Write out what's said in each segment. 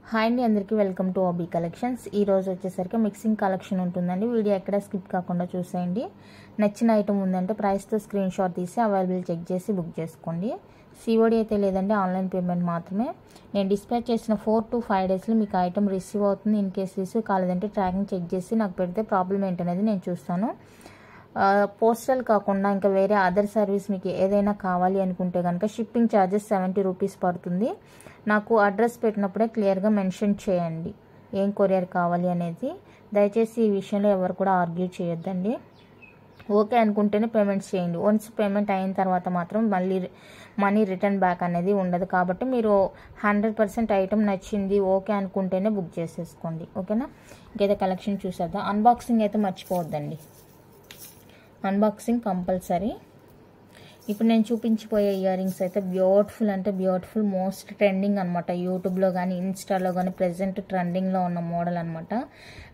Hi అండి, అందరికీ welcome to OB collections. ఈ రోజు వచ్చేసరికి మిక్సింగ్ కలెక్షన్ ఉంటుందండి. వీడియో ఎక్కడ స్కిప్ కాకుండా చూసేయండి. నచ్చిన ఐటమ్ ఉందంటే ప్రైస్తో స్క్రీన్ షాట్ తీసి అవైలబుల్ చెక్ చేసి బుక్ చేసుకోండి. సిఓడి అయితే లేదండి, ఆన్లైన్ పేమెంట్ మాత్రమే. నేను డిస్పాచ్ చేసిన 4 to 5 డేస్లో మీకు ఐటమ్ రిసీవ్ అవుతుంది. ఇన్ కేసు రిసీవ్ కాలేదంటే ట్రాకింగ్ చెక్ చేసి నాకు పెడితే ప్రాబ్లం ఏంటనేది నేను చూస్తాను. పోస్టల్ కాకుండా ఇంకా వేరే అదర్ సర్వీస్ మీకు ఏదైనా కావాలి అనుకుంటే కనుక షిప్పింగ్ ఛార్జెస్ 70 రూపీస్ పడుతుంది. నాకు అడ్రస్ పెట్టినప్పుడే క్లియర్గా మెన్షన్ చేయండి ఏం కొరియర్ కావాలి అనేది. దయచేసి ఈ విషయంలో ఎవరు కూడా ఆర్గ్యూ చేయొద్దండి. ఓకే అనుకుంటేనే పేమెంట్స్ చేయండి. వన్స్ పేమెంట్ అయిన తర్వాత మాత్రం మళ్ళీ మనీ రిటర్న్ బ్యాక్ అనేది ఉండదు. కాబట్టి మీరు 100% ఐటమ్ నచ్చింది ఓకే అనుకుంటేనే బుక్ చేసేసుకోండి. ఓకేనా? ఇంకైతే కలెక్షన్ చూసేద్దాం. అన్బాక్సింగ్ అయితే మర్చిపోవద్దండి. Unboxing compulsory. ఇప్పుడు నేను చూపించిపోయే ఇయర్ రింగ్స్ అయితే బ్యూటిఫుల్ అంటే బ్యూటిఫుల్, మోస్ట్ ట్రెండింగ్ అనమాట. యూట్యూబ్లో కానీ ఇన్స్టాలో కానీ ప్రెజెంట్ ట్రెండింగ్లో ఉన్న మోడల్ అనమాట.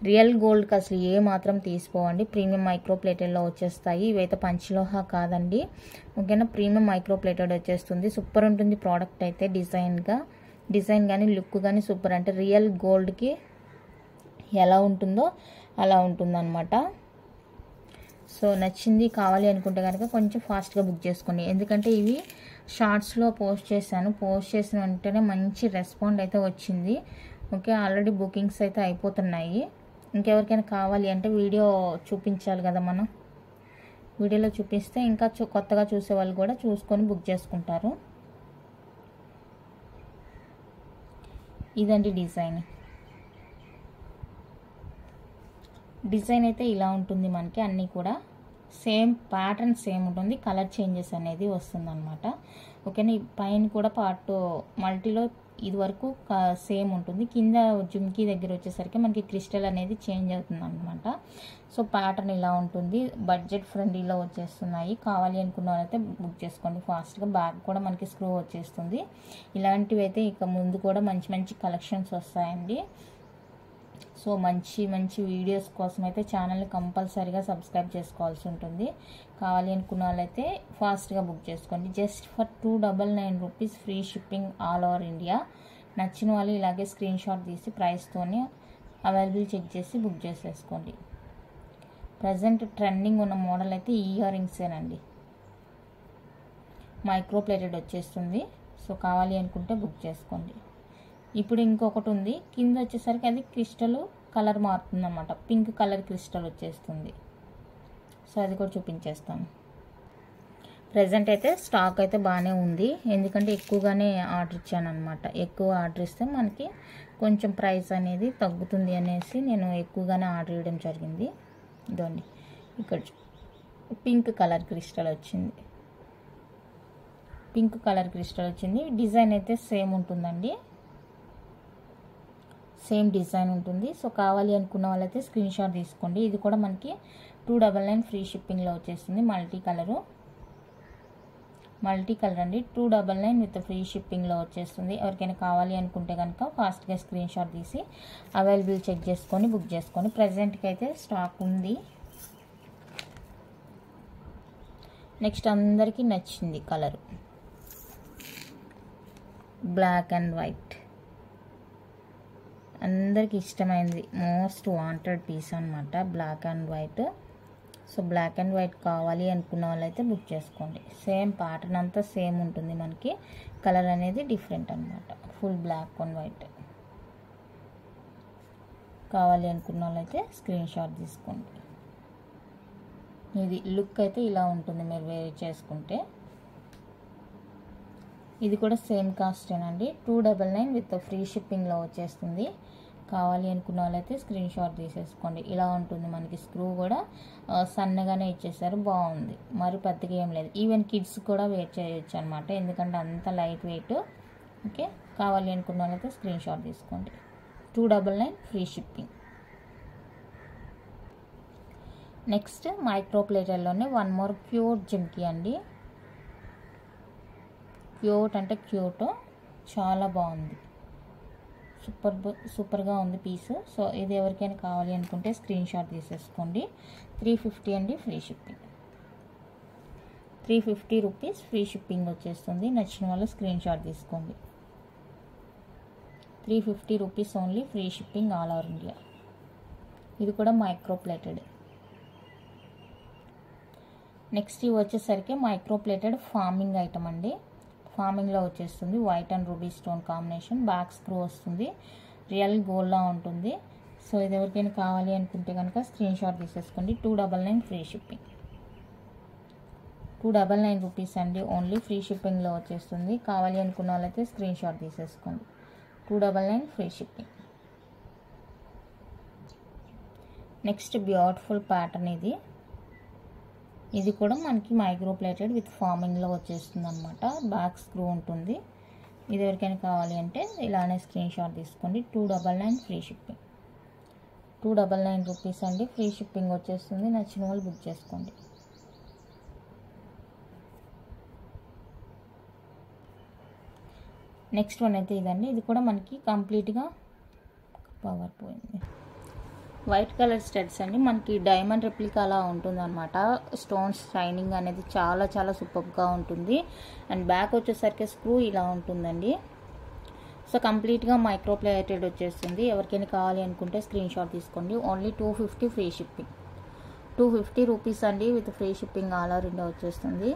రియల్ గోల్డ్కి అసలు ఏ మాత్రం తీసుకోవండి. ప్రీమియం మైక్రో ప్లేటెడ్లో వచ్చేస్తాయి. ఇవైతే పంచలోహ కాదండి. ఓకేనా? ప్రీమియం మైక్రో ప్లేటెడ్ వచ్చేస్తుంది. సూపర్ ఉంటుంది ప్రోడక్ట్ అయితే. డిజైన్ కానీ లుక్ కానీ సూపర్. అంటే రియల్ గోల్డ్కి ఎలా ఉంటుందో అలా ఉంటుందన్నమాట. సో నచ్చింది కావాలి అనుకుంటే కనుక కొంచెం ఫాస్ట్గా బుక్ చేసుకోండి. ఎందుకంటే ఇవి షార్ట్స్లో పోస్ట్ చేశాను. పోస్ట్ చేసిన వెంటనే మంచి రెస్పాండ్ అయితే వచ్చింది. ఓకే, ఆల్రెడీ బుకింగ్స్ అయితే అయిపోతున్నాయి. ఇంకెవరికైనా కావాలి అంటే వీడియో చూపించాలి కదా మనం. వీడియోలో చూపిస్తే ఇంకా కొత్తగా చూసే వాళ్ళు కూడా చూసుకొని బుక్ చేసుకుంటారు. ఇదండి డిజైన్ అయితే ఇలా ఉంటుంది. మనకి అన్నీ కూడా సేమ్ ప్యాటర్న్ సేమ్ ఉంటుంది. కలర్ చేంజెస్ అనేది వస్తుంది అనమాట. ఓకేనా? పైన కూడా పార్ట్ మల్టీలో ఇది వరకు సేమ్ ఉంటుంది. కింద జుమ్కీ దగ్గర వచ్చేసరికి మనకి క్రిస్టల్ అనేది చేంజ్ అవుతుంది అనమాట. సో ప్యాటర్న్ ఇలా ఉంటుంది. బడ్జెట్ ఫ్రెండ్లీలో వచ్చేస్తున్నాయి. కావాలి అనుకున్న వాళ్ళైతే బుక్ చేసుకోండి ఫాస్ట్గా. బ్యాగ్ కూడా మనకి స్క్రూ వచ్చేస్తుంది. ఇలాంటివి అయితే ఇక ముందు కూడా మంచి మంచి కలెక్షన్స్ వస్తాయండి. సో మంచి వీడియోస్ కోసం అయితే ఛానల్ని కంపల్సరీగా సబ్స్క్రైబ్ చేసుకోవాల్సి ఉంటుంది. కావాలి అనుకున్న వాళ్ళైతే ఫాస్ట్గా బుక్ చేసుకోండి. Just for 299 rupees free shipping all over India. నచ్చిన వాళ్ళు ఇలాగే స్క్రీన్ షాట్ తీసి ప్రైస్తోనే అవైలబుల్ చెక్ చేసి బుక్ చేసేసుకోండి. ప్రజెంట్ ట్రెండింగ్ ఉన్న మోడల్ అయితే ఈ ఇయర్ రింగ్సేనండి. మైక్రో ప్లేటెడ్ వచ్చేస్తుంది. సో కావాలి అనుకుంటే బుక్ చేసుకోండి. ఇప్పుడు ఇంకొకటి ఉంది. కింద వచ్చేసరికి అది క్రిస్టల్ కలర్ మారుతుంది అన్నమాట. పింక్ కలర్ క్రిస్టల్ వచ్చేస్తుంది. సో అది కూడా చూపించేస్తాను. ప్రజెంట్ అయితే స్టాక్ అయితే బాగానే ఉంది. ఎందుకంటే ఎక్కువగానే ఆర్డర్ ఇచ్చాను అనమాట. ఎక్కువ ఆర్డర్ ఇస్తే మనకి కొంచెం ప్రైస్ అనేది తగ్గుతుంది అనేసి నేను ఎక్కువగానే ఆర్డర్ ఇవ్వడం జరిగింది. ఇదండి ఇక్కడ పింక్ కలర్ క్రిస్టల్ వచ్చింది. డిజైన్ అయితే సేమ్ ఉంటుందండి. సేమ్ డిజైన్ ఉంటుంది. సో కావాలి అనుకున్న వాళ్ళైతే స్క్రీన్ షాట్ తీసుకోండి. ఇది కూడా మనకి 299 ఫ్రీ షిప్పింగ్లో వచ్చేస్తుంది. మల్టీ కలర్ అండి. 299 విత్ ఫ్రీ షిప్పింగ్లో వచ్చేస్తుంది. ఎవరికైనా కావాలి అనుకుంటే కనుక ఫాస్ట్గా స్క్రీన్ షాట్ తీసి అవైలబుల్ చెక్ చేసుకొని బుక్ చేసుకోండి. ప్రజెంట్కి అయితే స్టాక్ ఉంది. నెక్స్ట్ అందరికీ నచ్చింది కలర్ బ్లాక్ అండ్ వైట్. అందరికి ఇష్టమైంది, మోస్ట్ వాంటెడ్ పీస్ అనమాట black and white. So black and white కావాలి అనుకున్న వాళ్ళైతే బుక్ చేసుకోండి. సేమ్ ప్యాటర్న్ అంతా సేమ్ ఉంటుంది. మనకి కలర్ అనేది డిఫరెంట్ అనమాట. ఫుల్ బ్లాక్ అండ్ వైట్ కావాలి అనుకున్న వాళ్ళైతే స్క్రీన్ షాట్ తీసుకోండి. ఇది లుక్ అయితే ఇలా ఉంటుంది మీరు వేర్ చేసుకుంటే. ఇది కూడా సేమ్ కాస్టేనండి. 299 విత్ ఫ్రీ షిప్పింగ్లో వచ్చేస్తుంది. కావాలి అనుకున్న వాళ్ళైతే స్క్రీన్ షాట్ తీసేసుకోండి. ఇలా ఉంటుంది. మనకి స్క్రూ కూడా సన్నగానే ఇచ్చేసారు. బాగుంది. మరి పెద్దగా ఏం లేదు. ఈవెన్ కిడ్స్ కూడా వేర్ చేయొచ్చు అనమాట. ఎందుకంటే అంత లైట్ వెయిట్. ఓకే, కావాలి అనుకున్న వాళ్ళైతే స్క్రీన్ షాట్ తీసుకోండి. 299 ఫ్రీ షిప్పింగ్. నెక్స్ట్ మైక్రో ప్లేటర్లోనే వన్ మోర్ క్యూట్ జిమ్కీ అండి. క్యూట్ అంటే క్యూట్, చాలా బాగుంది. సూపర్గా ఉంది పీస్. సో ఇది ఎవరికైనా కావాలి అనుకుంటే స్క్రీన్ షాట్ తీసేసుకోండి. 350 అండి free shipping. 350 rupees free shipping వచ్చేస్తుంది. నచ్చిన వాళ్ళు స్క్రీన్ షాట్ తీసుకోండి. 350 rupees only, free shipping all over India. ఇది కూడా మైక్రో ప్లేటెడ్. నెక్స్ట్ ఇవి వచ్చేసరికి మైక్రో ప్లేటెడ్ ఫార్మింగ్ ఐటమ్ అండి. ఫార్మింగ్లో వచ్చేస్తుంది, white and ruby stone combination, back screw వస్తుంది, రియల్ గోల్డ్లా ఉంటుంది. సో ఇది ఎవరికైనా కావాలి అనుకుంటే కనుక స్క్రీన్ షాట్ తీసేసుకోండి. 299 ఫ్రీ షిప్పింగ్, 299 రూపీస్ అండి ఓన్లీ, ఫ్రీ షిప్పింగ్లో వచ్చేస్తుంది. కావాలి అనుకున్న వాళ్ళైతే స్క్రీన్ షాట్ తీసేసుకోండి. 299 free shipping. Next beautiful pattern ఇది. ఇది కూడా మనకి మైక్రో ప్లేటెడ్ విత్ ఫార్మింగ్లో వచ్చేస్తుంది అనమాట. బ్యాక్ స్క్రూ ఉంటుంది. ఇది ఎవరికైనా కావాలి అంటే ఇలానే స్క్రీన్ షాట్ తీసుకోండి. 299 ఫ్రీ షిప్పింగ్, 299 రూపీస్ అండి, ఫ్రీ షిప్పింగ్ వచ్చేస్తుంది. నచ్చిన వాళ్ళు బుక్ చేసుకోండి. నెక్స్ట్ వన్ అయితే ఇదండి. ఇది కూడా మనకి కంప్లీట్గా పవర్ పోయింది. వైట్ కలర్ స్టడ్స్ అండి, మనకి డైమండ్ రెప్లికా అలా ఉంటుంది అనమాట. స్టోన్స్ షైనింగ్ అనేది చాలా చాలా సూపర్గా ఉంటుంది. అండ్ బ్యాక్ వచ్చేసరికి స్క్రూ ఇలా ఉంటుందండి. సో కంప్లీట్గా మైక్రో ప్లేటెడ్ వచ్చేస్తుంది. ఎవరికైనా కావాలి అనుకుంటే స్క్రీన్ షాట్ తీసుకోండి. ఓన్లీ 250 ఫ్రీ షిప్పింగ్, 250 రూపీస్ అండి with free shipping all over India వచ్చేస్తుంది.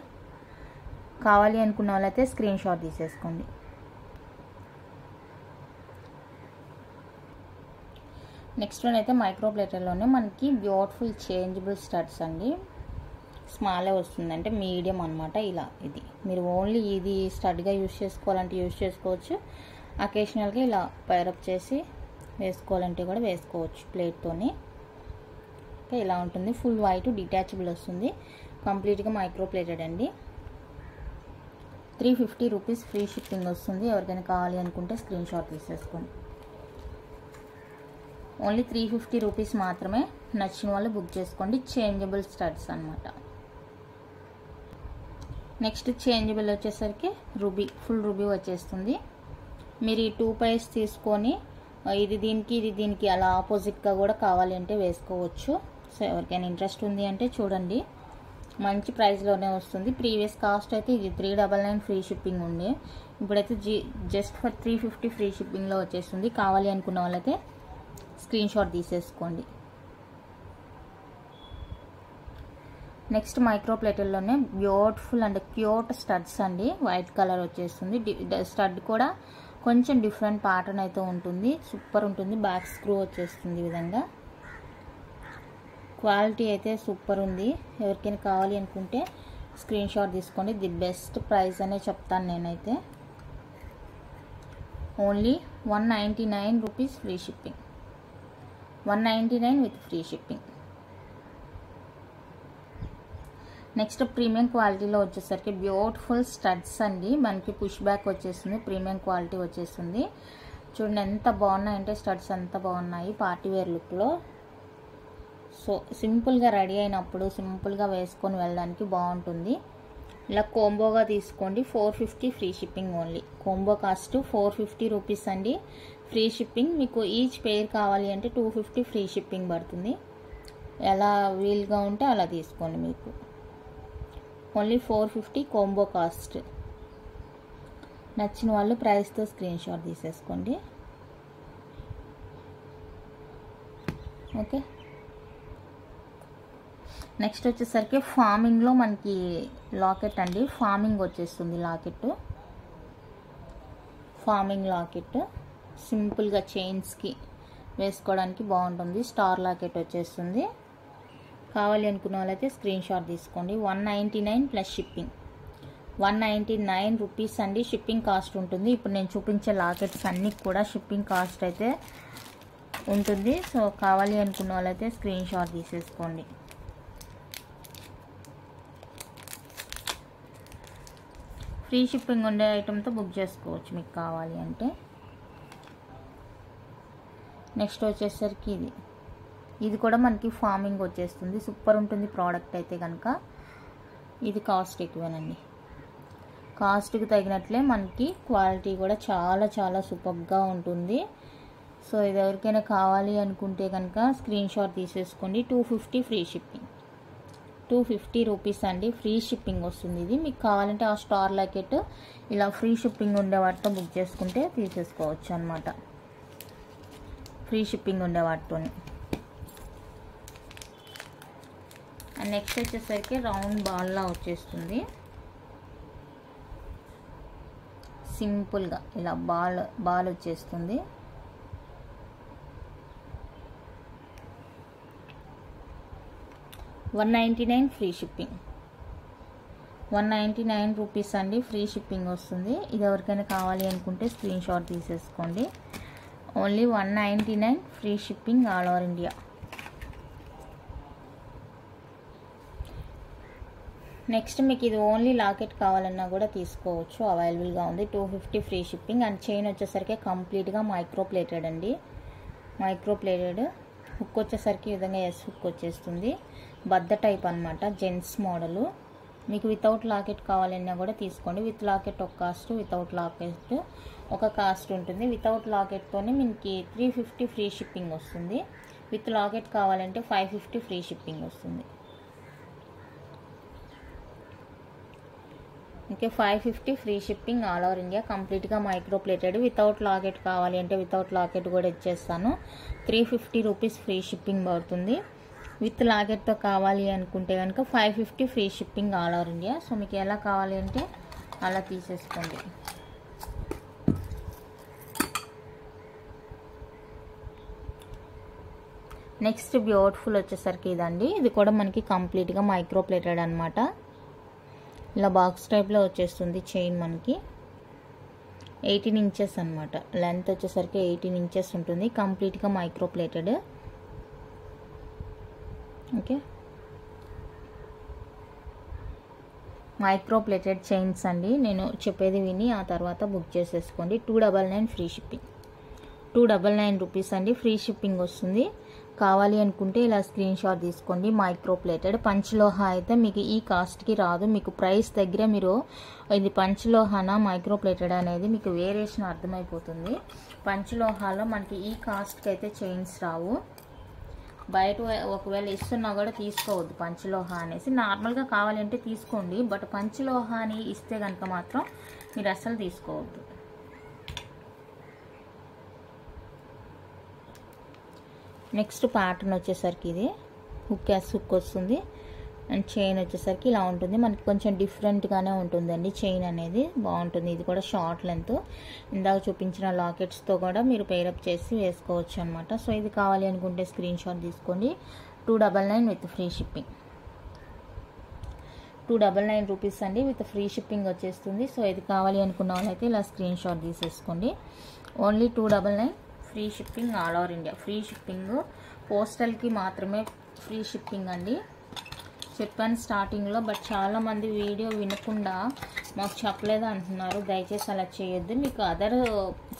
కావాలి అనుకున్న వాళ్ళైతే స్క్రీన్ షాట్ తీసేసుకోండి. నెక్స్ట్ వన్ అయితే మైక్రో ప్లేటర్లోనే మనకి బ్యూటిఫుల్ చేంజబుల్ స్టడ్స్ అండి. స్మాలే వస్తుంది, అంటే మీడియం అనమాట. ఇలా ఇది మీరు ఓన్లీ ఇది స్టడ్గా యూజ్ చేసుకోవాలంటే యూజ్ చేసుకోవచ్చు. అకేషనల్గా ఇలా పైరప్ చేసి వేసుకోవాలంటే కూడా వేసుకోవచ్చు ప్లేట్తోని. ఓకే, ఇలా ఉంటుంది. ఫుల్ వైట్ డిటాచబుల్ వస్తుంది. కంప్లీట్గా మైక్రో ప్లేటెడ్ అండి. 350 రూపీస్ ఫ్రీ షిప్పింగ్ వస్తుంది. ఎవరికైనా కావాలి అనుకుంటే స్క్రీన్ షాట్ తీసేసుకోండి. ఓన్లీ 350 రూపీస్ మాత్రమే. నచ్చిన వాళ్ళు బుక్ చేసుకోండి. చేంజబుల్ స్టడ్స్ అనమాట. నెక్స్ట్ చేంజబుల్ వచ్చేసరికి రూబీ, ఫుల్ రూబీ వచ్చేస్తుంది. మీరు ఈ 2 పైస్ తీసుకొని ఇది దీనికి అలా ఆపోజిట్గా కూడా కావాలి అంటే వేసుకోవచ్చు. సో ఎవరికైనా ఇంట్రెస్ట్ ఉంది అంటే చూడండి, మంచి ప్రైస్లోనే వస్తుంది. ప్రీవియస్ కాస్ట్ అయితే ఇది 399 ఫ్రీ షిప్పింగ్ ఉంది. ఇప్పుడైతే జస్ట్ ఫర్ 350 ఫ్రీ షిప్పింగ్లో వచ్చేస్తుంది. కావాలి అనుకున్న వాళ్ళైతే స్క్రీన్ షాట్ తీసేసుకోండి. నెక్స్ట్ మైక్రో ప్లేటెల్లోనే బ్యూటిఫుల్ అండ్ క్యూట్ స్టడ్స్ అండి. వైట్ కలర్ వచ్చేస్తుంది. స్టడ్ కూడా కొంచెం డిఫరెంట్ ప్యాటర్న్ అయితే ఉంటుంది. సూపర్ ఉంటుంది. బ్యాక్ స్క్రూ వచ్చేస్తుంది ఈ విధంగా. క్వాలిటీ అయితే సూపర్ ఉంది. ఎవరికైనా కావాలి అనుకుంటే స్క్రీన్ షాట్ తీసుకోండి. ది బెస్ట్ ప్రైస్ అనే చెప్తాను నేనైతే. Only 199 rupees free shipping, 199 with free shipping. Next premium క్వాలిటీలో వచ్చేసరికి బ్యూటిఫుల్ స్టడ్స్ అండి. మనకి పుష్ బ్యాక్ వచ్చేస్తుంది, ప్రీమియం క్వాలిటీ వచ్చేస్తుంది. చూడండి ఎంత బాగున్నాయంటే స్టడ్స్ ఎంత బాగున్నాయి పార్టీ వేర్ లుక్లో. సో సింపుల్గా రెడీ అయినప్పుడు సింపుల్గా వేసుకొని వెళ్ళడానికి బాగుంటుంది. ఇలా కోంబోగా తీసుకోండి. 450 free shipping only. Combo cost 450 rupees అండి, ఫ్రీ షిప్పింగ్. మీకు ఈచ్ పేర్ కావాలి అంటే 250 ఫ్రీ షిప్పింగ్ పడుతుంది. ఎలా వీలుగా ఉంటే అలా తీసుకోండి. మీకు ఓన్లీ 450 కోంబో కాస్ట్. నచ్చిన వాళ్ళు ప్రైస్తో స్క్రీన్ షాట్ తీసేసుకోండి. ఓకే, నెక్స్ట్ వచ్చేసరికి ఫార్మింగ్లో మనకి లాకెట్ అండి. ఫార్మింగ్ వచ్చేస్తుంది లాకెట్, ఫార్మింగ్ లాకెట్. సింపుల్గా చైన్స్కి వేసుకోవడానికి బాగుంటుంది. స్టార్ లాకెట్ వచ్చేస్తుంది. కావాలి అనుకున్న వాళ్ళైతే స్క్రీన్ షాట్ తీసుకోండి. 199 ప్లస్ షిప్పింగ్, 199 రూపీస్ అండి షిప్పింగ్ కాస్ట్ ఉంటుంది. ఇప్పుడు నేను చూపించే లాకెట్స్ అన్నీ కూడా షిప్పింగ్ కాస్ట్ అయితే ఉంటుంది. సో కావాలి అనుకున్న వాళ్ళైతే స్క్రీన్ షాట్ తీసేసుకోండి. ఫ్రీ షిప్పింగ్ ఉండే ఐటెంతో బుక్ చేసుకోవచ్చు మీకు కావాలి అంటే. నెక్స్ట్ వచ్చేసరికి ఇది కూడా మనకి ఫార్మింగ్ వచ్చేస్తుంది. సూపర్ ఉంటుంది ప్రోడక్ట్ అయితే కనుక. ఇది కాస్ట్ ఎక్కువేనండి. కాస్ట్కి తగినట్లే మనకి క్వాలిటీ కూడా చాలా చాలా సూపర్గా ఉంటుంది. సో ఇది ఎవరికైనా కావాలి అనుకుంటే కనుక స్క్రీన్ షాట్ తీసేసుకోండి. 250 ఫ్రీ షిప్పింగ్, 250 రూపీస్ అండి ఫ్రీ షిప్పింగ్ వస్తుంది. ఇది మీకు కావాలంటే ఆ స్టార్ లాకెట్ ఇలా ఫ్రీ షిప్పింగ్ ఉండే వాటితో బుక్ చేసుకుంటే తీసేసుకోవచ్చు అనమాట. ఫ్రీ షిప్పింగ్ ఉండే వాటితో. అండ్ నెక్స్ట్ వచ్చేసరికి రౌండ్ బాల్లా వచ్చేస్తుంది. సింపుల్గా ఇలా బాల్ వచ్చేస్తుంది. $199 ఫ్రీ షిప్పింగ్. 199 రూపీస్ అండి, ఫ్రీ షిప్పింగ్ వస్తుంది. ఇది ఎవరికైనా కావాలి అనుకుంటే స్క్రీన్ షాట్ తీసేసుకోండి. Only 199 free shipping all over India. Next మీకు ఇది ఓన్లీ లాకెట్ కావాలన్నా కూడా తీసుకోవచ్చు, అవైలబుల్గా ఉంది. 250 ఫ్రీ షిప్పింగ్. అండ్ చైన్ వచ్చేసరికి కంప్లీట్గా మైక్రో ప్లేటెడ్ అండి. Micro plated. హుక్ వచ్చేసరికి ఈ విధంగా ఎస్ హుక్ వచ్చేస్తుంది. బద్ద టైప్ అనమాట, జెంట్స్ మోడలు. మీకు వితౌట్ లాకెట్ కావాలన్నా కూడా తీసుకోండి. విత్ లాకెట్ ఒక కాస్ట్, వితౌట్ లాకెట్ ఒక కాస్ట్ ఉంటుంది. వితౌట్ లాకెట్తోనే మీకు 350 ఫ్రీ షిప్పింగ్ వస్తుంది. విత్ లాకెట్ కావాలంటే 550 ఫ్రీ షిప్పింగ్ వస్తుంది. Okay, 550 free shipping all over India. కంప్లీట్గా మైక్రో ప్లేటెడ్. వితౌట్ లాకెట్ కావాలి అంటే వితౌట్ లాకెట్ కూడా ఇచ్చేస్తాను. 350 రూపీస్ ఫ్రీ షిప్పింగ్ పడుతుంది. విత్ లాకెట్తో కావాలి అనుకుంటే కనుక 550 free shipping all over India. So మీకు ఎలా కావాలి అంటే అలా తీసేసుకోండి. నెక్స్ట్ బ్యూటిఫుల్ వచ్చేసరికి ఇదండి. ఇది కూడా మనకి కంప్లీట్గా మైక్రో ప్లేటెడ్ అనమాట. ఇలా బాక్స్ టైప్లో వచ్చేస్తుంది చైన్. మనకి 18 ఇంచెస్ అనమాట. లెంత్ వచ్చేసరికి 18 ఇంచెస్ ఉంటుంది. కంప్లీట్గా micro plated. Okay, micro plated chains అండి. నేను చెప్పేది విని ఆ తర్వాత బుక్ చేసేసుకోండి. 299 ఫ్రీ షిప్పింగ్. 299 రూపీస్ అండి, ఫ్రీ షిప్పింగ్ వస్తుంది. కావాలి అనుకుంటే ఇలా స్క్రీన్ షాట్ తీసుకోండి. మైక్రో ప్లేటెడ్ పంచలోహ అయితే మీకు ఈ కాస్ట్కి రాదు. మీకు ప్రైస్ దగ్గర మీరు ఇది పంచలోహానా మైక్రో ప్లేటెడ్ అనేది మీకు వేరియేషన్ అర్థమైపోతుంది. పంచలోహాలో మనకి ఈ కాస్ట్కి అయితే చైన్స్ రావు. బయట ఒకవేళ ఇస్తున్నా కూడా తీసుకోవద్దు పంచలోహ అనేసి. నార్మల్గా కావాలంటే తీసుకోండి, బట్ పంచలోహ అని ఇస్తే కనుక మాత్రం మీరు అస్సలు తీసుకోవద్దు. నెక్స్ట్ ప్యాటర్న్ వచ్చేసరికి ఇది హుక్ హుక్ వస్తుంది. అండ్ చైన్ వచ్చేసరికి ఇలా ఉంటుంది. మనకి కొంచెం డిఫరెంట్గానే ఉంటుందండి చైన్ అనేది, బాగుంటుంది. ఇది కూడా షార్ట్ లెంత్. ఇందాక చూపించిన లాకెట్స్తో కూడా మీరు పేరప్ చేసి వేసుకోవచ్చు అనమాట. సో ఇది కావాలి అనుకుంటే స్క్రీన్ షాట్ తీసుకోండి. 299 విత్ ఫ్రీ షిప్పింగ్. 299 రూపీస్ అండి, విత్ ఫ్రీ షిప్పింగ్ వచ్చేస్తుంది. సో ఇది కావాలి అనుకున్న వాళ్ళైతే ఇలా స్క్రీన్ షాట్ తీసేసుకోండి. Only 299 free shipping all over India. Free shipping పోస్టల్కి మాత్రమే ఫ్రీ షిప్పింగ్ అండి. చెప్పాను స్టార్టింగ్లో, బట్ చాలామంది వీడియో వినకుండా మాకు చెప్పలేదు అంటున్నారు. దయచేసి అలా చేయొద్దు. మీకు అదర్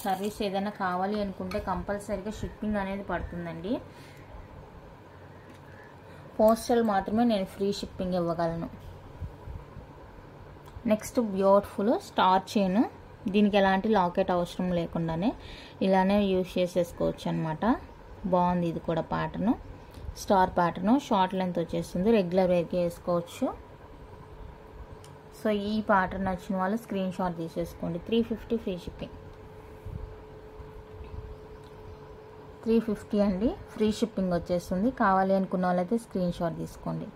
సర్వీస్ ఏదైనా కావాలి అనుకుంటే కంపల్సరీగా షిప్పింగ్ అనేది పడుతుందండి. పోస్టల్ మాత్రమే నేను ఫ్రీ షిప్పింగ్ ఇవ్వగలను. Next beautiful star chain. దీనికి ఎలాంటి లాకెట్ అవసరం లేకుండానే ఇలానే యూజ్ చేసేసుకోవచ్చు అనమాట. బాగుంది. ఇది కూడా pattern star pattern. Short length వచ్చేస్తుంది. రెగ్యులర్ వేర్కి వేసుకోవచ్చు. సో ఈ ప్యాటర్న్ నచ్చిన వాళ్ళు స్క్రీన్ షాట్ తీసేసుకోండి. 350 ఫ్రీ షిప్పింగ్. 350 అండి, ఫ్రీ షిప్పింగ్ వచ్చేస్తుంది. కావాలి అనుకున్న వాళ్ళైతే స్క్రీన్ షాట్ తీసుకోండి.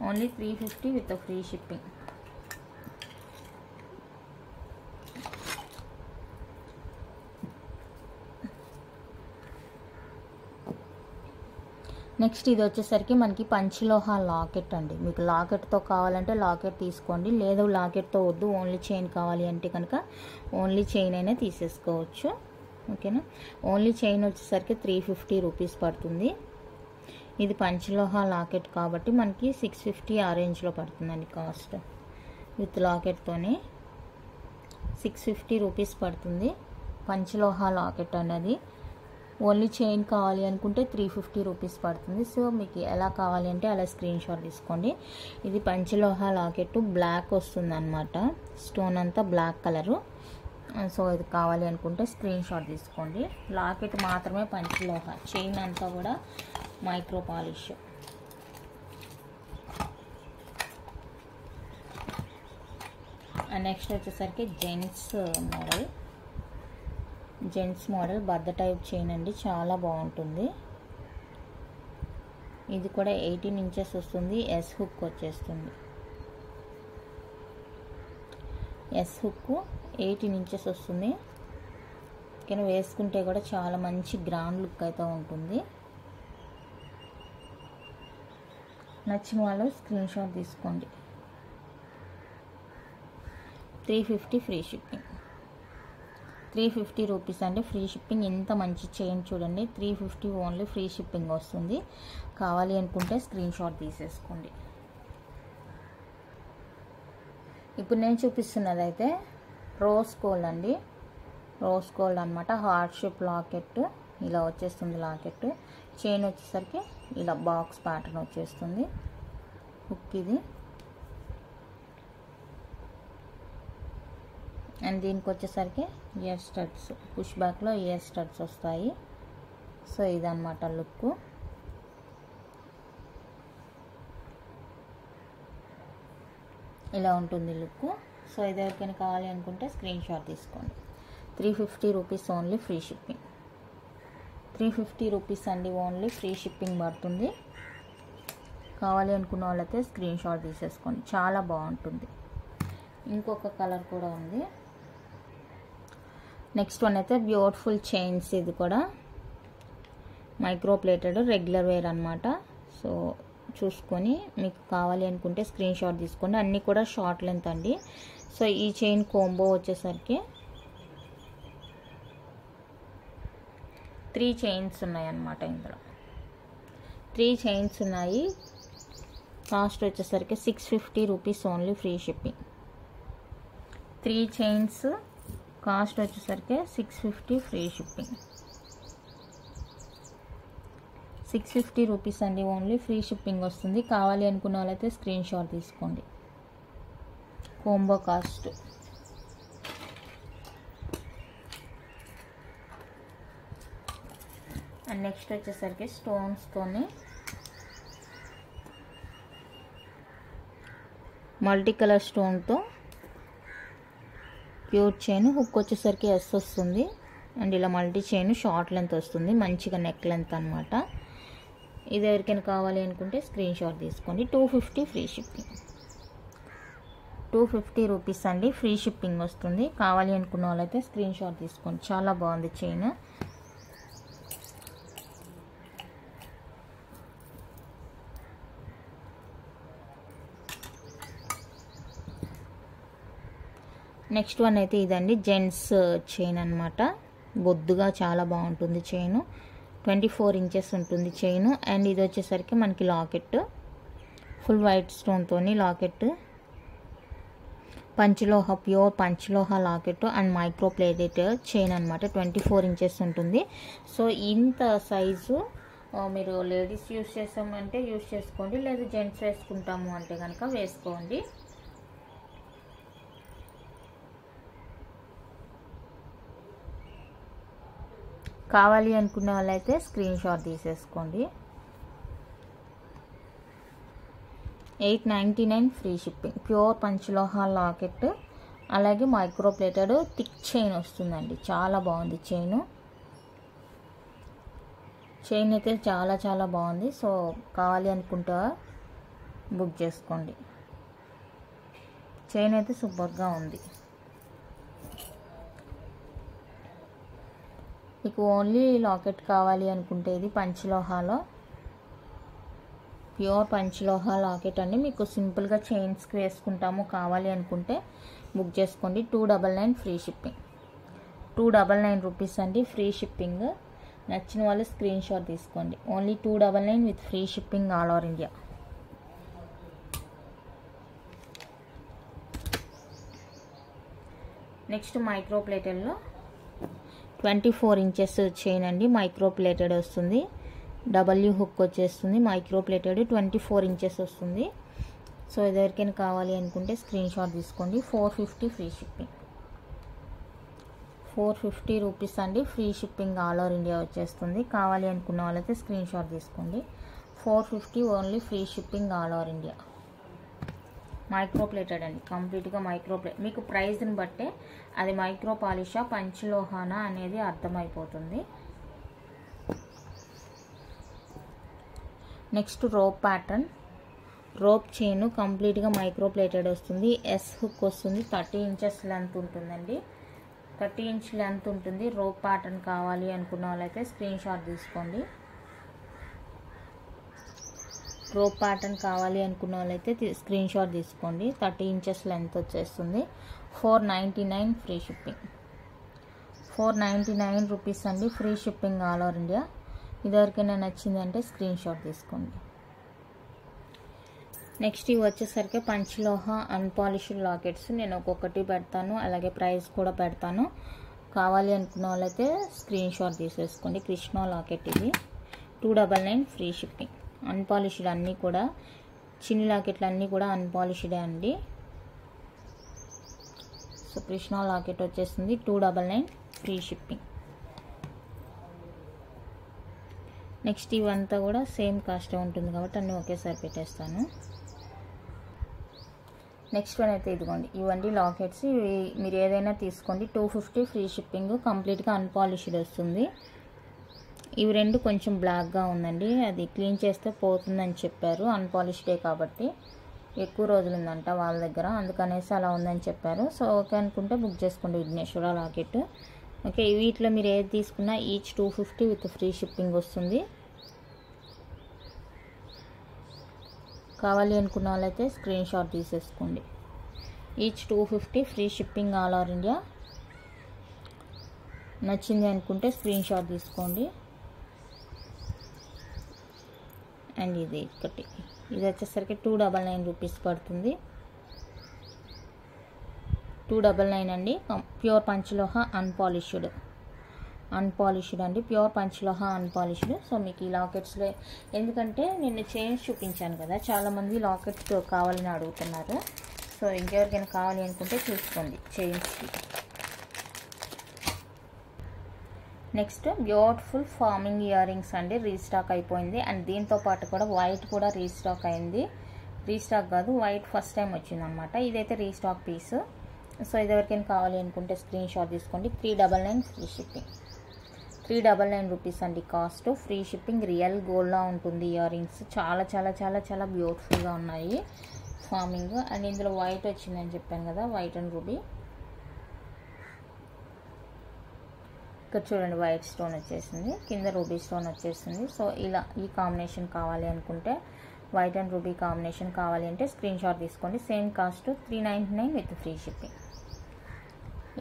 Only 350 with free shipping. Next ఇది వచ్చేసరికి మనకి పంచలోహ లాకెట్ అండి. మీకు లాకెట్తో కావాలంటే లాకెట్ తీసుకోండి, లేదు లాకెట్తో వద్దు ఓన్లీ చైన్ కావాలి అంటే కనుక ఓన్లీ చైన్ అయినా తీసేసుకోవచ్చు. ఓకేనా. ఓన్లీ చైన్ వచ్చేసరికి 350 రూపీస్ పడుతుంది. ఇది పంచలోహ లాకెట్ కాబట్టి మనకి 650 ఆ రేంజ్లో పడుతుందండి కాస్ట్. విత్ లాకెట్తోనే 650 రూపీస్ పడుతుంది. పంచలోహ లాకెట్ అనేది. ఓన్లీ చైన్ కావాలి అనుకుంటే 350 రూపీస్ పడుతుంది. సో మీకు ఎలా కావాలి అంటే అలా స్క్రీన్ షాట్ తీసుకోండి. ఇది పంచలోహ లాకెట్, బ్లాక్ వస్తుంది అనమాట. స్టోన్ అంతా బ్లాక్ కలరు. సో ఇది కావాలి అనుకుంటే స్క్రీన్ షాట్ తీసుకోండి. లాకెట్ మాత్రమే పంచలోహ, చైన్ అంతా కూడా మైక్రో పాలిష్. నెక్స్ట్ వచ్చేసరికి జెంట్స్ మోడల్. జెంట్స్ మోడల్ బద్ద టైప్ చైన్ అండి, చాలా బాగుంటుంది. ఇది కూడా 18 ఇంచెస్ వస్తుంది. ఎస్ హుక్ వచ్చేస్తుంది. ఎస్ హుక్ 18 ఇంచెస్ వస్తుంది. కానీ వేసుకుంటే కూడా చాలా మంచి గ్రాండ్ లుక్ అయితే ఉంటుంది. నచ్చిన వాళ్ళు స్క్రీన్ షాట్ తీసుకోండి. 350 ఫ్రీ షిప్పింగ్. 350 రూపీస్ అంటే ఫ్రీ షిప్పింగ్. ఇంత మంచి చైన్ చూడండి, 350 ఓన్లీ ఫ్రీ షిప్పింగ్ వస్తుంది. కావాలి అనుకుంటే స్క్రీన్ షాట్ తీసేసుకోండి. ఇప్పుడు నేను చూపిస్తున్నది అయితే రోజ్ గోల్డ్ అండి. రోజ్ గోల్డ్ అనమాట. హార్ట్ షేప్ లాకెట్ ఇలా వచ్చేస్తుంది. లాకెట్ చైన్ వచ్చేసరికి ఇలా బాక్స్ ప్యాటర్న్ వచ్చేస్తుంది. హుక్ ఇది. అండ్ దీనికి వచ్చేసరికి ఇయర్ స్టడ్స్, పుష్ బ్యాక్లో ఇయర్ స్టడ్స్ వస్తాయి. సో ఇదన్నమాట లుక్. ఇలా ఉంటుంది లుక్. సో ఇది ఎవరికైనా కావాలి అనుకుంటే స్క్రీన్ షాట్ తీసుకోండి. 350 rupees only free shipping. 350 rupees అండి, ఓన్లీ ఫ్రీ షిప్పింగ్ పడుతుంది. కావాలి అనుకున్న వాళ్ళైతే స్క్రీన్ షాట్ తీసేసుకోండి, చాలా బాగుంటుంది. ఇంకొక కలర్ కూడా ఉంది. నెక్స్ట్ వన్ అయితే బ్యూటిఫుల్ చైన్స్. ఇది కూడా మైక్రో ప్లేటెడ్ రెగ్యులర్ వేర్ అనమాట. సో చూసుకొని మీకు కావాలి అనుకుంటే స్క్రీన్ షాట్ తీసుకోండి. అన్నీ కూడా షార్ట్ లెంత్ అండి. సో ఈ చైన్ కోంబో వచ్చేసరికి 3 చైన్స్ ఉన్నాయి అన్నమాట. ఇందులో 3 చైన్స్ ఉన్నాయి. కాస్ట్ వచ్చేసరికి 650 rupees only free shipping. 3 chains cost వచ్చేసరికి 650 ఫ్రీ షిప్పింగ్. 650 రూపీస్ అండి, ఓన్లీ ఫ్రీ షిప్పింగ్ వస్తుంది. కావాలి అనుకున్న వాళ్ళైతే స్క్రీన్ షాట్ తీసుకోండి. Combo cost. అండ్ నెక్స్ట్ వచ్చేసరికి స్టోన్స్తోని మల్టీ కలర్ స్టోన్తో క్యూట్ చైన్. హుక్ వచ్చేసరికి ఎస్ వస్తుంది. అండ్ ఇలా మల్టీ చైన్ షార్ట్ లెంత్ వస్తుంది, మంచిగా నెక్ లెంత్ అనమాట. ఇది ఎవరికైనా కావాలి అనుకుంటే స్క్రీన్ షాట్ తీసుకోండి. 250 ఫ్రీ షిప్పింగ్. 250 రూపీస్ అండి, ఫ్రీ షిప్పింగ్ వస్తుంది. కావాలి అనుకున్న వాళ్ళైతే స్క్రీన్ షాట్ తీసుకోండి. చాలా బాగుంది చైన్. నెక్స్ట్ వన్ అయితే ఇదండి, జెంట్స్ చైన్ అనమాట. బొద్దుగా చాలా బాగుంటుంది చైన్. 24 ఇంచెస్ ఉంటుంది చైన్. అండ్ ఇది వచ్చేసరికి మనకి లాకెట్, ఫుల్ వైట్ స్టోన్తో locket, panchaloha, pure panchaloha locket and micro plated chain అనమాట. 24 ఇంచెస్ ఉంటుంది. సో ఇంత సైజు మీరు లేడీస్ యూస్ చేస్తామంటే యూస్ చేసుకోండి, లేదా జెంట్స్ వేసుకుంటాము అంటే కనుక వేసుకోండి. కావాలి అనుకున్న వాళ్ళైతే స్క్రీన్ షాట్ తీసేసుకోండి. 899 free shipping. Pure panchaloha locket, అలాగే మైక్రో ప్లేటెడ్ థిక్ చైన్ వస్తుందండి. చాలా బాగుంది చైన్. చైన్ అయితే చాలా చాలా బాగుంది. సో కావాలి అనుకుంటా బుక్ చేసుకోండి. చైన్ అయితే సూపర్గా ఉంది. మీకు ఓన్లీ లాకెట్ కావాలి అనుకుంటే ఇది పంచలోహాలో, ప్యూర్ పంచలోహ లాకెట్ అండి. మీకు సింపుల్గా చైన్స్కి వేసుకుంటాము, కావాలి అనుకుంటే బుక్ చేసుకోండి. 299 ఫ్రీ షిప్పింగ్. 299 రూపీస్ అండి, ఫ్రీ షిప్పింగ్. నచ్చిన వాళ్ళు స్క్రీన్ షాట్ తీసుకోండి. Only 299 with free shipping all over India. Next micro ప్లేటెడ్లో 24 ఇంచెస్ చైన్ అండి. మైక్రో ప్లేటెడ్ వస్తుంది. డబ్ల్యూ హుక్ వచ్చేస్తుంది. మైక్రో ప్లేటెడ్ 24 ఇంచెస్ వస్తుంది. సో ఇది ఎవరికైనా కావాలి అనుకుంటే స్క్రీన్ షాట్ తీసుకోండి. 450 ఫ్రీ షిప్పింగ్. 450 రూపీస్ అండి, free shipping all over India వచ్చేస్తుంది. కావాలి అనుకున్న వాళ్ళైతే స్క్రీన్ షాట్ తీసుకోండి. 450 only free shipping all over India. Micro plated అండి, కంప్లీట్గా మైక్రో ప్లేట్. మీకు ప్రైస్ని బట్టే అది మైక్రో పాలిషా పంచలోహానా అనేది అర్థమైపోతుంది. Next rope pattern, rope chain కంప్లీట్గా మైక్రో ప్లేటెడ్ వస్తుంది. ఎస్ హుక్ వస్తుంది, 30 ఇంచెస్ లెంత్ ఉంటుందండి. 30 ఇంచ్ లెంత్ ఉంటుంది. రోప్ ప్యాటర్న్ కావాలి అనుకున్న వాళ్ళైతే స్క్రీన్ షాట్ తీసుకోండి. రోప్ ప్యాటర్న్ కావాలి అనుకున్న వాళ్ళైతే స్క్రీన్ షాట్ తీసుకోండి. 30 ఇంచెస్ లెంత్ వచ్చేస్తుంది. 499 ఫ్రీ షిప్పింగ్. 499 రూపీస్ అండి, free shipping all over India. ఇదివరకైనా నచ్చిందంటే స్క్రీన్ షాట్ తీసుకోండి. నెక్స్ట్ ఇవి వచ్చేసరికి పంచలోహ అన్పాలిష్డ్ లాకెట్స్. నేను ఒక్కొక్కటి పెడతాను, అలాగే ప్రైస్ కూడా పెడతాను. కావాలి అనుకున్న వాళ్ళైతే స్క్రీన్ షాట్ తీసేసుకోండి. కృష్ణ లాకెట్ ఇది 299 ఫ్రీ షిప్పింగ్. అన్పాలిష్డ్ అన్నీ కూడా, చిన్ని లాకెట్లు అన్నీ కూడా అన్పాలిష్డే అండి. సో కృష్ణ లాకెట్ వచ్చేస్తుంది 299 ఫ్రీ షిప్పింగ్. నెక్స్ట్ ఇవంతా కూడా సేమ్ కాస్ట్ ఉంటుంది కాబట్టి అన్నీ ఒకేసారి పెట్టేస్తాను. నెక్స్ట్ వన్ అయితే ఇదిగోండి, ఇవన్నీ లాకెట్స్. ఇవి మీరు ఏదైనా తీసుకోండి, 250 ఫ్రీ షిప్పింగ్. కంప్లీట్గా అన్పాలిష్డ్ వస్తుంది. ఇవి రెండు కొంచెం బ్లాక్గా ఉందండి, అది క్లీన్ చేస్తే పోతుందని చెప్పారు. అన్పాలిష్డే కాబట్టి ఎక్కువ రోజులు ఉందంట వాళ్ళ దగ్గర, అందుకనేసి అలా ఉందని చెప్పారు. సో ఓకే అనుకుంటే బుక్ చేసుకోండి విఘ్నేశ్వర లాకెట్. ఓకే, వీటిలో మీరు ఏది తీసుకున్నా ఈచ్ 250 విత్ ఫ్రీ షిప్పింగ్ వస్తుంది. కావాలి అనుకున్న వాళ్ళైతే స్క్రీన్ షాట్ తీసేసుకోండి. Each 250 free shipping all over India. నచ్చింది అనుకుంటే స్క్రీన్ షాట్ తీసుకోండి. అండ్ ఇది ఒకటి, ఇది వచ్చేసరికి 299 రూపీస్ పడుతుంది. 299 అండి. ప్యూర్ పంచలోహ అన్పాలిష్డ్ అండి, ప్యూర్ పంచలోహ అన్పాలిష్డ్. సో మీకు ఈ లాకెట్స్లో, ఎందుకంటే నేను చైన్స్ చూపించాను కదా, చాలామంది లాకెట్స్ కావాలని అడుగుతున్నారు. సో ఇంకెవరికైనా కావాలి అనుకుంటే చూసుకోండి చైన్స్కి. Next beautiful forming ear rings అండి, రీస్టాక్ అయిపోయింది. అండ్ దీంతో పాటు కూడా వైట్ కూడా రీస్టాక్ అయింది. రీస్టాక్ కాదు, వైట్ ఫస్ట్ టైం వచ్చిందనమాట. ఇదైతే రీస్టాక్ పీస్. సో ఇది ఎవరికైనా కావాలి అనుకుంటే స్క్రీన్ షాట్ తీసుకోండి. 399 ఫ్రీ షిప్పింగ్. 399 రూపీస్ అండి కాస్ట్, ఫ్రీ షిప్పింగ్. రియల్ గోల్డ్లా ఉంటుంది ఇయర్ రింగ్స్. చాలా చాలా చాలా చాలా బ్యూటిఫుల్గా ఉన్నాయి ఫార్మింగ్. అండ్ ఇందులో వైట్ వచ్చిందని చెప్పాను కదా, వైట్ అండ్ రూబీ. ఇక్కడ చూడండి, వైట్ స్టోన్ వచ్చేసింది, కింద రూబీ స్టోన్ వచ్చేసింది. సో ఇలా ఈ కాంబినేషన్ కావాలి అనుకుంటే, వైట్ అండ్ రూబీ కాంబినేషన్ కావాలి అంటే స్క్రీన్ షాట్ తీసుకోండి. Same cost 399 with free shipping.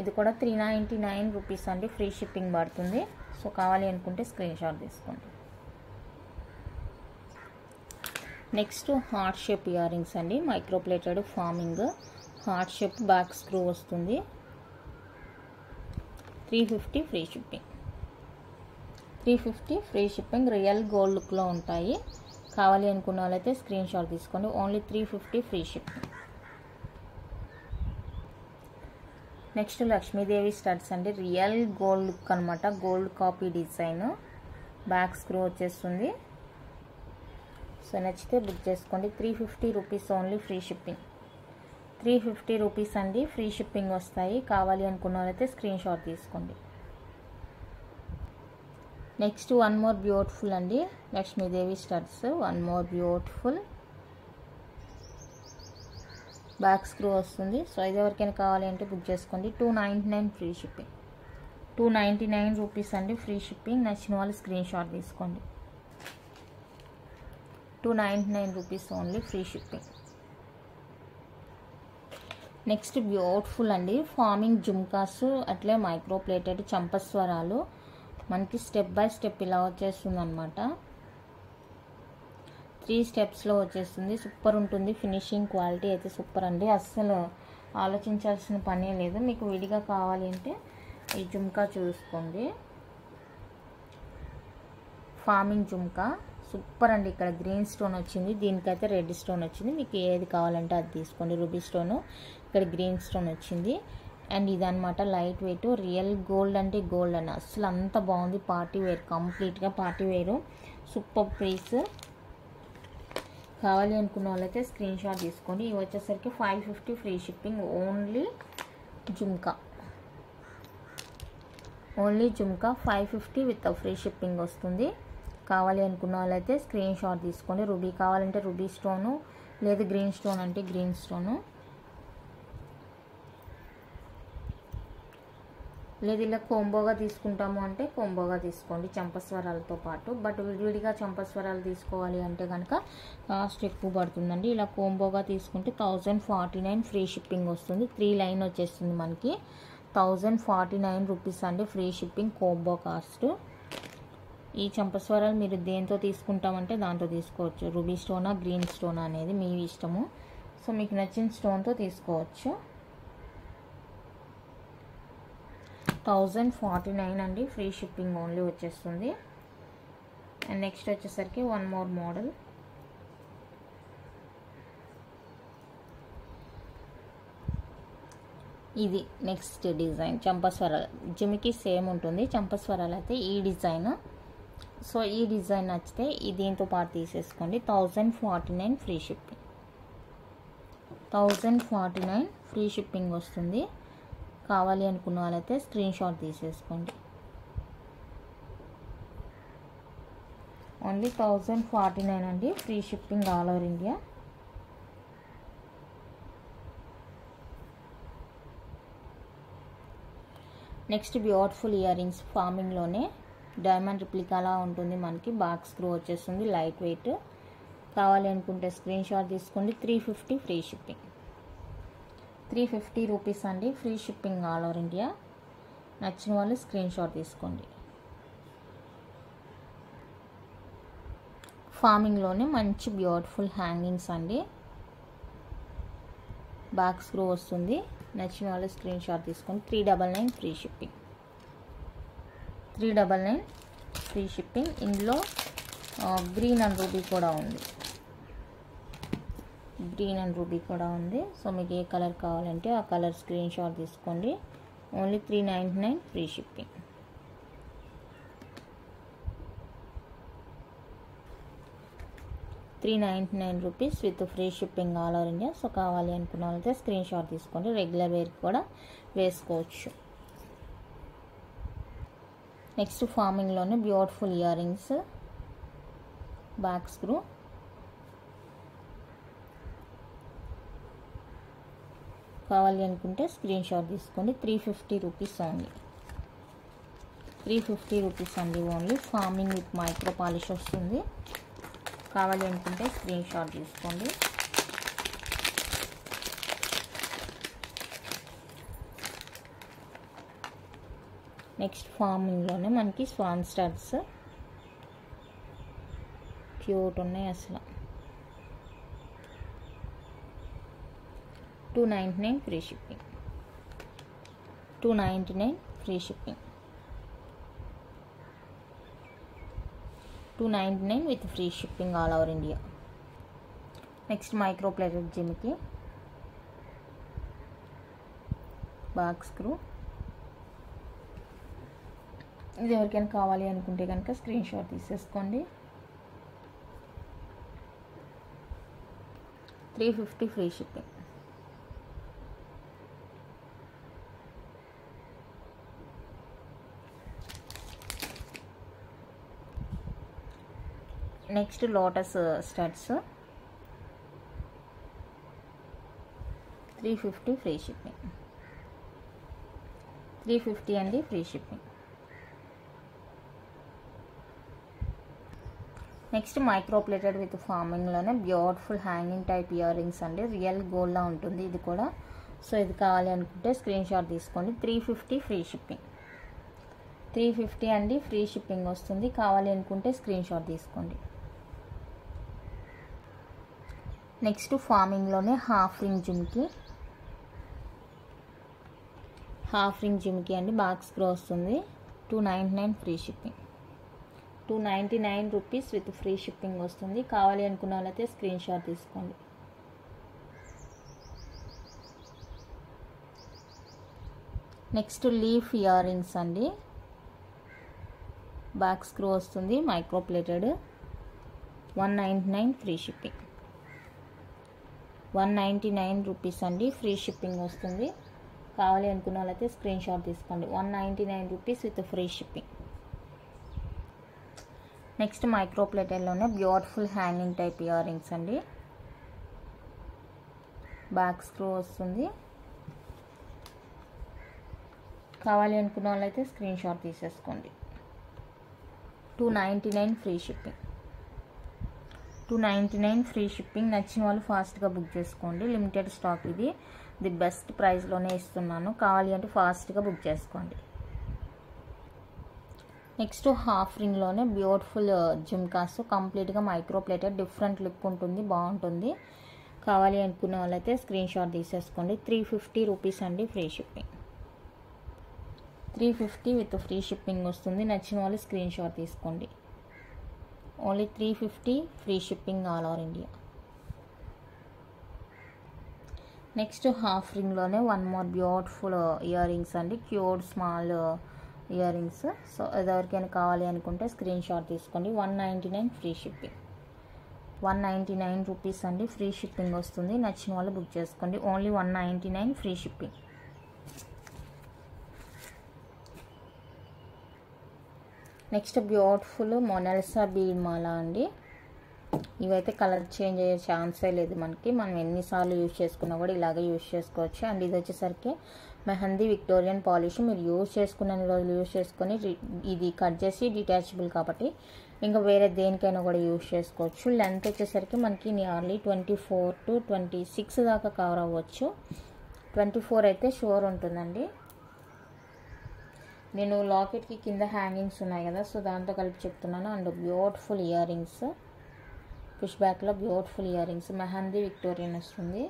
ఇది కూడా 399 రూపీస్ అండి, ఫ్రీ షిప్పింగ్ పడుతుంది. సో కావాలి అనుకుంటే స్క్రీన్ షాట్ తీసుకోండి. Next heart shape ear rings అండి, micro plated forming. Heart shape back screw వస్తుంది. 350 free shipping. 350 free shipping. Real gold లుక్లో ఉంటాయి. కావాలి అనుకున్న వాళ్ళైతే స్క్రీన్ షాట్ తీసుకోండి. Only 350 free shipping. Next Lakshmidevi studs అండి, రియల్ గోల్డ్ లుక్ అనమాట, gold copy design. Back screw వచ్చేస్తుంది. సో నచ్చితే బుక్ చేసుకోండి. 350 rupees only, free shipping. 350 rupees అండి, ఫ్రీ షిప్పింగ్ వస్తాయి. కావాలి అనుకున్న వాళ్ళైతే స్క్రీన్ షాట్ తీసుకోండి. నెక్స్ట్ వన్ మోర్ బ్యూటిఫుల్ అండి, Lakshmidevi studs. One more beautiful back screw వస్తుంది. సో ఇది ఎవరికైనా కావాలి అంటే బుక్ చేసుకోండి. 299 ఫ్రీ షిప్పింగ్. 299 రూపీస్ అండి, ఫ్రీ షిప్పింగ్. నచ్చిన వాళ్ళు స్క్రీన్ షాట్ తీసుకోండి. 299 rupees only, free shipping. Next beautiful అండి, ఫార్మింగ్ జుమ్కాస్, అట్లే మైక్రో ప్లేటెడ్ చంపస్వరాలు. మనకి స్టెప్ బై స్టెప్ ఇలా వచ్చేస్తుంది అనమాట. 3 స్టెప్స్లో వచ్చేస్తుంది. సూపర్ ఉంటుంది. ఫినిషింగ్ క్వాలిటీ అయితే సూపర్ అండి, అస్సలు ఆలోచించాల్సిన పనే లేదు. మీకు విడిగా కావాలి అంటే ఈ జుమ్కా చూసుకోండి. ఫార్మింగ్ జుమ్కా సూపర్ అండి. ఇక్కడ గ్రీన్ స్టోన్ వచ్చింది, దీనికైతే రెడ్ స్టోన్ వచ్చింది. మీకు ఏది కావాలంటే అది తీసుకోండి. రూబీ స్టోను, ఇక్కడ గ్రీన్ స్టోన్ వచ్చింది. అండ్ ఇదనమాట లైట్ వెయిట్, రియల్ గోల్డ్ అంటే గోల్డ్ అని, అసలు అంత బాగుంది. పార్టీ వేర్, కంప్లీట్గా పార్టీ వేరు. Super piece. కావాలి అనుకున్న వాళ్ళైతే స్క్రీన్ షాట్ తీసుకోండి. ఇవి వచ్చేసరికి 550 free shipping. Only jhumka 550 with free shipping వస్తుంది. కావాలి అనుకున్న వాళ్ళైతే స్క్రీన్ షాట్ తీసుకోండి. రూబీ కావాలంటే రూబీ స్టోను, లేదు గ్రీన్ స్టోన్ అంటే గ్రీన్ స్టోను, లేదు ఇలా కోంబోగా తీసుకుంటాము అంటే కోంబోగా తీసుకోండి చంపస్వరాలతో పాటు. బట్ విడివిడిగా చంపస్వరాలు తీసుకోవాలి అంటే కనుక కాస్ట్ ఎక్కువ పడుతుందండి. ఇలా కోంబోగా తీసుకుంటే 1049 ఫ్రీ షిప్పింగ్ వస్తుంది. 3 లైన్ వచ్చేస్తుంది మనకి. 1049 రూపీస్ అండి ఫ్రీ షిప్పింగ్ కోంబో కాస్ట్. ఈ చంపస్వరాలు మీరు దేంతో తీసుకుంటామంటే దాంతో తీసుకోవచ్చు. రూబీ స్టోనా గ్రీన్ స్టోనా అనేది మీ ఇష్టము. సో మీకు నచ్చిన స్టోన్తో తీసుకోవచ్చు. 1049 అండి ఫ్రీ షిప్పింగ్ ఓన్లీ వచ్చేస్తుంది. అండ్ నెక్స్ట్ వచ్చేసరికి వన్ మోర్ మోడల్. ఇది నెక్స్ట్ డిజైన్ చంపస్వరాలు. జిమికి సేమ్ ఉంటుంది, చంపస్వరాలు అయితే ఈ డిజైన్. సో ఈ డిజైన్ నచ్చితే దీంతో పాటు తీసేసుకోండి. 1049 ఫ్రీ షిప్పింగ్. 1049 ఫ్రీ షిప్పింగ్ వస్తుంది. కావాలి అనుకున్న వాళ్ళైతే స్క్రీన్ షాట్ తీసేసుకోండి. ఓన్లీ 1049 అండి free shipping all over India. Next beautiful earrings. ఫార్మింగ్లోనే డైమండ్ రిప్లికాలా ఉంటుంది మనకి. బాక్స్ స్క్రూ వచ్చేస్తుంది, లైట్ వెయిట్. కావాలి అనుకుంటే స్క్రీన్ షాట్ తీసుకోండి. 350 ఫ్రీ షిప్పింగ్. 350 రూపీస్ అండి free shipping all over India. నచ్చిన వాళ్ళు స్క్రీన్ షాట్ తీసుకోండి. ఫార్మింగ్లోనే మంచి బ్యూటిఫుల్ హ్యాంగింగ్స్ అండి. బ్యాక్ స్క్రూ వస్తుంది. నచ్చిన వాళ్ళు స్క్రీన్ షాట్ తీసుకోండి. 399 ఫ్రీ షిప్పింగ్. 399 free shipping. ఇందులో గ్రీన్ అండ్ రూబీ కూడా ఉంది. సో మీకు ఏ కలర్ కావాలంటే ఆ కలర్ స్క్రీన్ షాట్ తీసుకోండి. Only 399 free shipping. ₹399 with free shipping all over India. So కావాలి అనుకున్న వాళ్ళైతే స్క్రీన్ షాట్ తీసుకోండి. రెగ్యులర్ వేర్ కూడా వేసుకోవచ్చు. నెక్స్ట్ ఫార్మింగ్లోనే beautiful earrings. Back screw. కావాలి అనుకుంటే స్క్రీన్ షాట్ తీసుకోండి. 350 రూపీస్ ఓన్లీ. 350 రూపీస్ అండి only. Forming with micro polish వస్తుంది. కావాలి అనుకుంటే స్క్రీన్ షాట్ తీసుకోండి. నెక్స్ట్ ఫార్మింగ్లోనే మనకి స్వాన్ స్టార్స్ క్యూట్ ఉన్నాయి అసలు. 299 free shipping. 299 free shipping. 299 with free shipping all over India. Next micro plated jhumki. Back screw. ఇది ఎవరికైనా కావాలి అనుకుంటే కనుక స్క్రీన్ షాట్ తీసేసుకోండి. 350 free shipping. Next lotus studs. 350 free shipping. 350 అండి free shipping. Next micro plated with ఫార్మింగ్లోనే beautiful hanging type ear rings అండి. Real గోల్డ్లా ఉంటుంది ఇది కూడా. సో ఇది కావాలి అనుకుంటే స్క్రీన్ షాట్ తీసుకోండి. 350 ఫ్రీ షిప్పింగ్. 350 అండి ఫ్రీ షిప్పింగ్ వస్తుంది. కావాలి అనుకుంటే స్క్రీన్ షాట్ తీసుకోండి. నెక్స్ట్ ఫార్మింగ్లోనే హాఫ్ రింగ్ జిమ్కి అండి. బాక్స్ స్క్రూ వస్తుంది. 299 free shipping. 299 rupees with free shipping వస్తుంది. కావాలి అనుకున్న వాళ్ళైతే స్క్రీన్ షాట్ తీసుకోండి. నెక్స్ట్ లీఫ్ ఇయర్ రింగ్స్ అండి. బ్యాక్ స్క్రూ వస్తుంది. Micro plated. 199 free shipping. 199 rupees అండి, ఫ్రీ షిప్పింగ్ వస్తుంది. కావాలి అనుకున్న వాళ్ళైతే స్క్రీన్ షాట్ తీసుకోండి. 199 rupees with free shipping. Next micro ప్లేటెడ్లోనే beautiful hanging type ear rings అండి. బ్యాక్ స్క్రూ వస్తుంది. కావాలి అనుకున్న వాళ్ళైతే స్క్రీన్ షాట్ తీసేసుకోండి. 299 ఫ్రీ షిప్పింగ్. 299 free shipping. నచ్చిన వాళ్ళు ఫాస్ట్గా బుక్ చేసుకోండి. లిమిటెడ్ స్టాక్ ఇది. ది బెస్ట్ ప్రైస్లోనే ఇస్తున్నాను. కావాలి అంటే ఫాస్ట్గా బుక్ చేసుకోండి. నెక్స్ట్ హాఫ్ రింగ్లోనే బ్యూటిఫుల్ జుమ్కాస్, కంప్లీట్గా మైక్రో ప్లేటెడ్, డిఫరెంట్ లుక్ ఉంటుంది, బాగుంటుంది. కావాలి అనుకున్న వాళ్ళైతే స్క్రీన్ షాట్ తీసేసుకోండి. 350 రూపీస్ అండి, free shipping. 350 with free shipping వస్తుంది. నచ్చిన వాళ్ళు స్క్రీన్ షాట్ తీసుకోండి. Only 350 free shipping all over India. Next half రింగ్లోనే one more beautiful ear rings అండి, cute small earrings. So ఎవరికైనా కావాలి అనుకుంటే స్క్రీన్ షాట్ తీసుకోండి. 199 ఫ్రీ షిప్పింగ్. 199 రూపీస్ అండి, ఫ్రీ షిప్పింగ్ వస్తుంది. నచ్చిన వాళ్ళు బుక్ చేసుకోండి. Only 199 free shipping. Next beautiful Mona Lisa bead మాల అండి. ఇవైతే కలర్ చేంజ్ అయ్యే ఛాన్సే లేదు మనకి. మనం ఎన్నిసార్లు యూజ్ చేసుకున్నా కూడా ఇలాగే యూజ్ చేసుకోవచ్చు. అండ్ ఇది వచ్చేసరికి మెహందీ విక్టోరియన్ పాలిష్. మీరు యూజ్ చేసుకున్న రోజులు యూజ్ చేసుకొని ఇది కట్ చేసి డిటాచబుల్ కాబట్టి ఇంకా వేరే దేనికైనా కూడా యూజ్ చేసుకోవచ్చు. లెంత్ వచ్చేసరికి మనకి నియర్లీ 24 to 26 దాకా కవర్ అవ్వచ్చు. 24 అయితే షూర్ ఉంటుందండి. నేను లాకెట్కి కింద హ్యాంగింగ్స్ ఉన్నాయి కదా, సో దాంతో కలిపి చెప్తున్నాను. And beautiful earrings, push బ్యాక్లో beautiful earrings, mehndi Victorian వస్తుంది.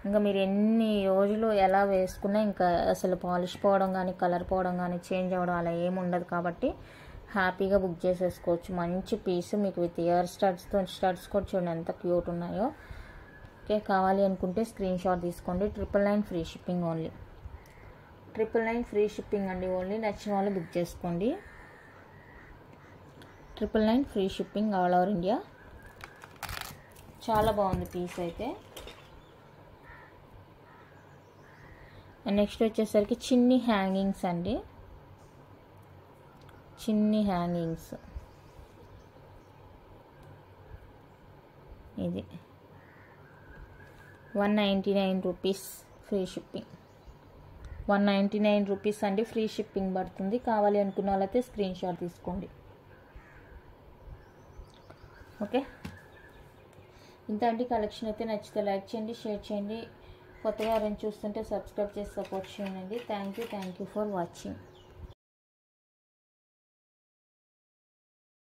ఇంకా మీరు ఎన్ని రోజులు ఎలా వేసుకున్నా ఇంకా అసలు పాలిష్ పోవడం కానీ కలర్ పోవడం కానీ చేంజ్ అవ్వడం అలా ఏమి ఉండదు కాబట్టి హ్యాపీగా బుక్ చేసేసుకోవచ్చు. మంచి పీస్ మీకు విత్ ఇయర్ స్టడ్స్తో, స్టడ్స్ కూడా చూడండి ఎంత క్యూట్ ఉన్నాయో. ఓకే, కావాలి అనుకుంటే స్క్రీన్ షాట్ తీసుకోండి. 999 free shipping only. 999 free shipping అండి ఓన్లీ. నచ్చిన వాళ్ళు బుక్ చేసుకోండి. 999 free shipping all over India. చాలా బాగుంది పీస్ అయితే. నెక్స్ట్ వచ్చేసరికి చిన్ని హ్యాంగింగ్స్ అండి, చిన్ని హ్యాంగింగ్స్. ఇది 199 రూపీస్ ఫ్రీ షిప్పింగ్. 199 రూపీస్ అండి, ఫ్రీ షిప్పింగ్ పడుతుంది. కావాలి అనుకున్న వాళ్ళైతే స్క్రీన్ షాట్ తీసుకోండి. ఓకే, ఇంత అండి కలెక్షన్ అయితే. నచ్చితే లైక్ చేయండి, షేర్ చేయండి. కొత్తగా ఎవరైనా చూస్తుంటే సబ్స్క్రైబ్ చేసి సపోర్ట్ చేయండి. Thank you for watching.